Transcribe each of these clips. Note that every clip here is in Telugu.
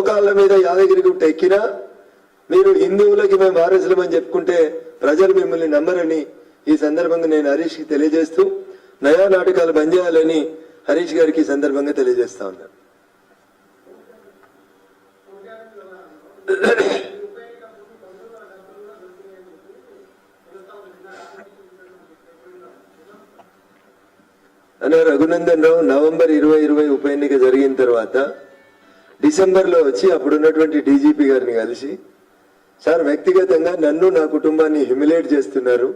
మోకాళ్ళ మీద యాదగిరి గుట్ట ఎక్కినా మీరు హిందువులకి మేము వారసులమని చెప్పుకుంటే ప్రజలు మిమ్మల్ని నమ్మరని ఈ సందర్భంగా నేను హరీష్కి తెలియజేస్తూ నయా నాటకాలు బంద్ చేయాలని హరీష్ గారికి ఈ సందర్భంగా తెలియజేస్తా ఉన్నాను. అన్న రఘునందన్ రావు నవంబర్ 2020 ఉప ఎన్నిక జరిగిన తర్వాత డిసెంబర్లో వచ్చి అప్పుడున్నటువంటి డీజీపీ గారిని కలిసి, సార్ వ్యక్తిగతంగా నన్ను నా కుటుంబాన్ని హ్యూమిలేట్ చేస్తున్నారు,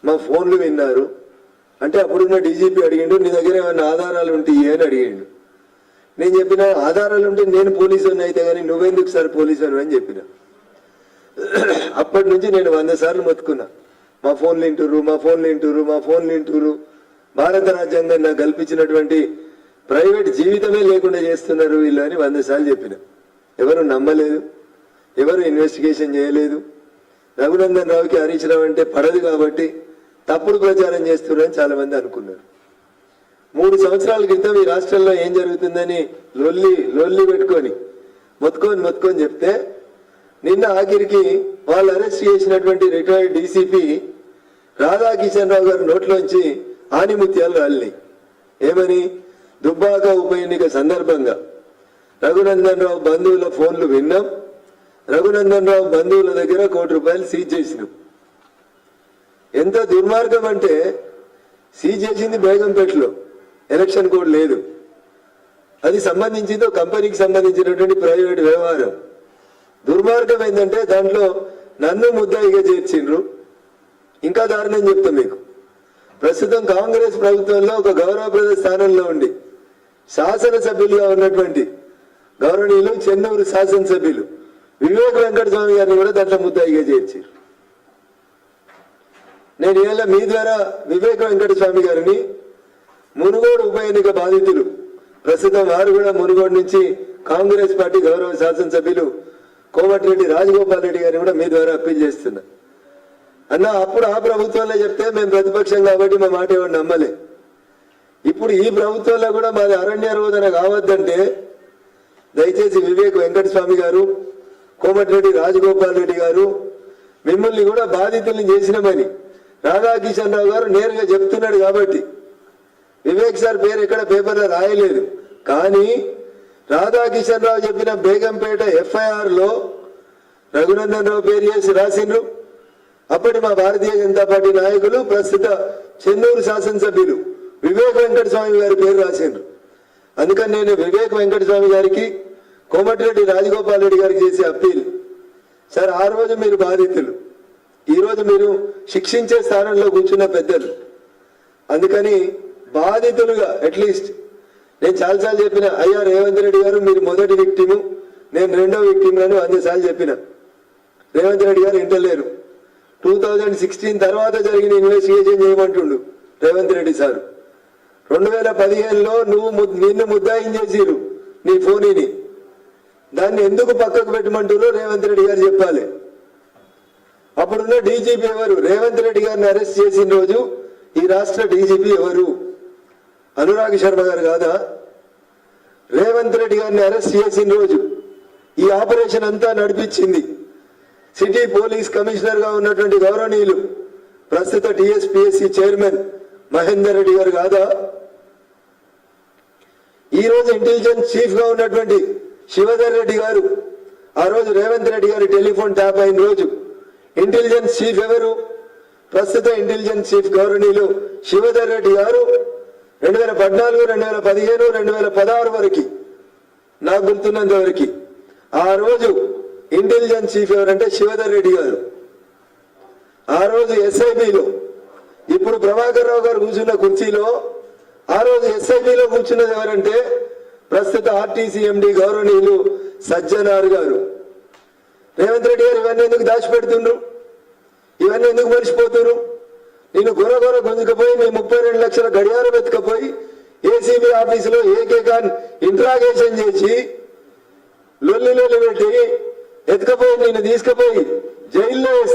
మా ఫోన్లు విన్నారు అంటే అప్పుడున్న డీజీపీ అడిగిండు, నీ దగ్గర ఏమైనా ఆధారాలు ఉంటాయి అని అడిగిండు. నేను చెప్పిన ఆధారాలు ఉంటే నేను పోలీసు అయితే కానీ నువ్వెందుకు సార్ పోలీసు అని చెప్పిన. అప్పటి నుంచి నేను 100 సార్లు మొత్తుకున్నా, మా ఫోన్లు వింటురు, మా ఫోన్లు వింటురు, మా ఫోన్లు వింటురు, భారత రాజ్యాంగం నాకు కల్పించినటువంటి ప్రైవేట్ జీవితమే లేకుండా చేస్తున్నారు వీళ్ళు అని 100 సార్లు చెప్పిన. ఎవరు నమ్మలేదు, ఎవరు ఇన్వెస్టిగేషన్ చేయలేదు. రఘునందన్ రావుకి హరీష్ రావు అంటే పడదు కాబట్టి తప్పుడు ప్రచారం చేస్తున్నారని చాలా మంది అనుకున్నారు. 3 సంవత్సరాల క్రితం ఈ రాష్ట్రంలో ఏం జరుగుతుందని లొల్లి పెట్టుకొని మొత్తుకొని చెప్తే నిన్న ఆఖరికి వాళ్ళు అరెస్ట్ చేసినటువంటి రిటైర్డ్ డీసీపీ రాధాకిషన్ రావు గారి నోట్లోంచి ఆనిముత్యాలు రాలినాయి. ఏమని? దుబ్బాక ఉప ఎన్నిక సందర్భంగా రఘునందన్ రావు బంధువుల ఫోన్లు విన్నాం, రఘునందన్ రావు బంధువుల దగ్గర ₹1 కోటి సీజ్ చేసినాం. ఎంత దుర్మార్గం అంటే సీజ్ చేసింది బేగంపేటలో, ఎలక్షన్ కోడ్ లేదు, అది సంబంధించింది కంపెనీకి సంబంధించినటువంటి ప్రైవేట్ వ్యవహారం. దుర్మార్గం ఏంటంటే దాంట్లో నన్ను ముద్దాయిగా చేర్చిండ్రు. ఇంకా దారుణం చెప్తాం మీకు, ప్రస్తుతం కాంగ్రెస్ ప్రభుత్వంలో ఒక గౌరవప్రద స్థానంలో ఉండి శాసనసభ్యులుగా ఉన్నటువంటి గౌరవనీయులు చెన్నూరు శాసనసభ్యులు వివేక్ వెంకటస్వామి గారిని కూడా దాంట్లో ముద్దాయిగా చేర్చారు. నేను ఇలా మీ ద్వారా వివేక్ వెంకటస్వామి గారిని మునుగోడు ఉప ఎన్నిక బాధితులు, ప్రస్తుతం వారు కూడా మునుగోడు నుంచి కాంగ్రెస్ పార్టీ గౌరవ శాసనసభ్యులు కోమటిరెడ్డి రాజగోపాల్ రెడ్డి గారిని కూడా మీ ద్వారా అప్పీల్ చేస్తున్నా. అన్న అప్పుడు ఆ ప్రభుత్వంలో చెప్తే మేము ప్రతిపక్షం కాబట్టి మా మాట ఎవరు నమ్మలే. ఇప్పుడు ఈ ప్రభుత్వంలో కూడా మాది అరణ్య రోదన కావద్దంటే దయచేసి వివేక్ వెంకటస్వామి గారు, కోమటిరెడ్డి రాజగోపాల్ రెడ్డి గారు మిమ్మల్ని కూడా బాధితుల్ని చేసినామని రాధాకిషన్ రావు గారు నేరుగా చెప్తున్నాడు. కాబట్టి వివేక్ సార్ పేరు ఎక్కడ పేపర్లో రాయలేదు, కానీ రాధాకిషన్ రావు చెప్పిన బేగంపేట FIR లో రఘునందన్ రావు పేరు చేసి రాసిండ్రు. అప్పటి మా భారతీయ జనతా పార్టీ నాయకులు ప్రస్తుత చెన్నూరు శాసనసభ్యులు వివేక్ వెంకటస్వామి గారి పేరు రాసిండ్రు. అందుకని నేను వివేక్ వెంకటస్వామి గారికి, కోమటిరెడ్డి రాజగోపాల్ రెడ్డి గారికి చేసే అప్పీల్, సార్ ఆ రోజు మీరు బాధితులు, ఈ రోజు మీరు శిక్షించే స్థానంలో కూర్చున్న పెద్దలు. అందుకని బాధితులుగా అట్లీస్ట్ నేను చాలాసార్లు చెప్పిన, అయ్యా రేవంత్ రెడ్డి గారు మీరు మొదటి విక్టిము, నేను రెండో విక్టిమ్ అని 100 సార్లు చెప్పిన. రేవంత్ రెడ్డి గారు ఇంటలేరు. 2016 తర్వాత జరిగిన ఇన్వెస్టిగేషన్ చేయమంటుండు రేవంత్ రెడ్డి సార్. 2015లో నిన్ను ముద్దాయిం చేసిరు నీ ఫోనీని, దాన్ని ఎందుకు పక్కకు పెట్టమంటారో రేవంత్ రెడ్డి గారు చెప్పాలి. అప్పుడున్న డీజీపీ ఎవరు? రేవంత్ రెడ్డి గారిని అరెస్ట్ చేసిన రోజు ఈ రాష్ట్ర డీజీపీ ఎవరు? అనురాగ్ శర్మ గారు కాదా? రేవంత్ రెడ్డి గారిని అరెస్ట్ చేసిన రోజు ఈ ఆపరేషన్ అంతా నడిపించింది సిటీ పోలీస్ కమిషనర్ గా ఉన్నటువంటి గౌరవనీయులు ప్రస్తుత టీఎస్పీఎస్సీ చైర్మన్ మహేందర్ రెడ్డి గారు కాదా? ఈ రోజు ఇంటెలిజెన్స్ చీఫ్ గా ఉన్నటువంటి శివధర్ రెడ్డి గారు, ఆ రోజు రేవంత్ రెడ్డి గారి టెలిఫోన్ ట్యాప్ అయిన రోజు ఇంటెలిజెన్స్ చీఫ్ ఎవరు? ప్రస్తుత ఇంటెలిజెన్స్ చీఫ్ గౌరవనీయులు శివధర్ రెడ్డి గారు 2014, 2015, 2016 వరకు నాకు గుర్తున్నంత వరకు ఆ రోజు ఇంటెలిజెన్స్ చీఫ్ ఎవరంటే శివధర్ రెడ్డి గారు. ఆ రోజు ఎస్ఐబిలో, ఇప్పుడు ప్రభాకర్ రావు గారు కూర్చున్న కుర్చీలో ఆ రోజు ఎస్ఐబిలో కూర్చున్నది ఎవరంటే ప్రస్తుత ఆర్టీసీ ఎండి గౌరవనీయులు సజ్జనార్ గారు. రేవంత్ రెడ్డి గారు ఇవన్నీ ఎందుకు దాచిపెడుతుండ్రు? ఇవన్నీ ఎందుకు మర్చిపోతున్నారు? నేను గొరగొర గుంజుకపోయి నీ 32 లక్షల గడియారం ఎత్తుకపోయి ఏసీబీ ఆఫీసులో ఏకేకాన్ ఇంట్రాగేషన్ చేసి లొల్లి పెట్టి ఎత్తుకపోయి నేను తీసుకుపోయి జైల్లో వేస్తే